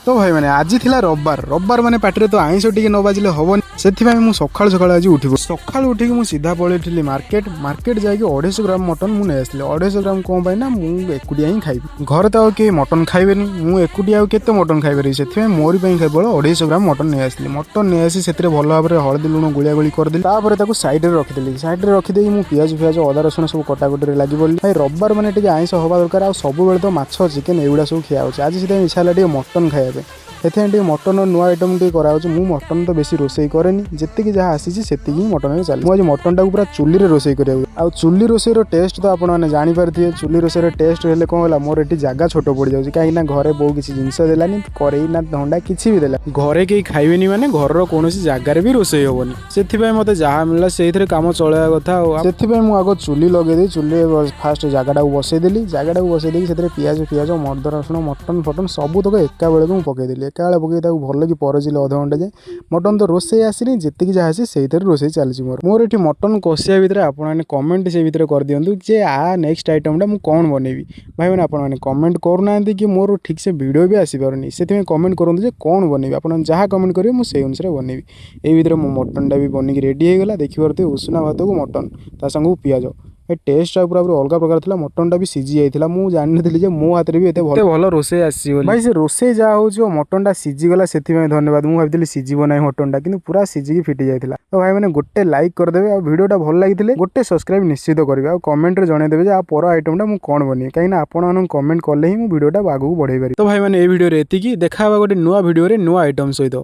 तो भाई मैंने आज थिला रविवार माने पार्टी तो आईंष टिके न बाजिले हबन से सकाल सकाल आज उठी सकाल उठिक मुझे सीधा पलैली मार्केट जाकि 250 ग्राम मटन मुझे नहीं आसली 250 ग्राम कौन पाई ना मुझे एकुटिया ही खाइबी घर तो किए मटन खाइबे मुझे एकुटिया केते मटन खाइबे से मोरी केवल 250 ग्राम मटन नहीं आसली मटन नहीं आसी से भल भाव में हलदी लुण गुलिया गुली करदेली सैड्रे रखिदेली सैड्रे रखिदे मुझे पियाज फियाज अदा रसुण सब कटाकटी लगी पड़ी भाई रविवार मैंने आईंष हवा दरकार आ सब तो माछ चिकेन एगुड़ा सब खिया होची आज से इच्छा है मटन खाइबे से मटन नुआ आइटम टे कराऊँ मटन तो बेसी रोसई कैनि जी जहाँ आसी से मटन चल मुझे मटन टाक पूरा चुली में रोसई कर चुली रोसईर टेस्ट तो आपने जानीपारे चुली रोसईर टेस्ट हेल्ले कौन है मोर ये जगह छोट पड़ जाऊँगी कहीं घरे बहु किसी जिनस देलानी कड़े ना धंडा किसी भी देला घरे कहीं खाइबेनी माने घर कौन जगार भी रोसई हेनी से मत जहाँ मिलला से कम चलवा कथा से आग चुली लगे चुली फास्ट जगह बसईदेली जगह बसईदी से पियाज फियाज मर्द रसुण मटन फटन सब तक एका बेले मुझे पकईदेली एका बेले पकई भल कि परजिले अध घंटा जाए मटन तो रोसई आसनी जी जहाँ आसी से रोसई चलती मोर ये मटन कषिया भितर आपने कमेंट से भितर कर दिंतु जे आ नेक्स्ट आइटम मुझे कौन बनैबी भाई मैंने आपने कमेंट करूना कि मोर ठीक से वीडियो भी आसीपारे से कमेंट करूँ जे कौन बनैबी आप जहाँ कमेंट करेंगे मुझे अनुसार बनैबी ये मटन टा भी बनिक रेडी होगा देखिए उषुना भात को मटन ता संग पियाज टेस्ट पूरा अलग प्रकार था मटन टा भी सीझी जाइए मुझे जानी नी मो हाथ में भी भल रोसई आसी भाई से रोसई जहाँ हो मटन टा सीझीगला से धन्यवाद मुझे भाई सीझीब ना मटन टा कि पूरा सीझिकी फिटी जाता तो भाई मैंने गोटे लाइक करदे और वीडियोटा भल लगी गोटे सब्सक्राइब निश्चित करेंगे और कमेंट जनईदेवे आ पर आइटम टा कौन बनी कहीं आपन कमेंट कले ही वीडियोटा आगू बढ़े पारि तो भाई मैंने ये वीडियो एति देखा गोटे नुआ वीडियो नुआ आइटम सहित।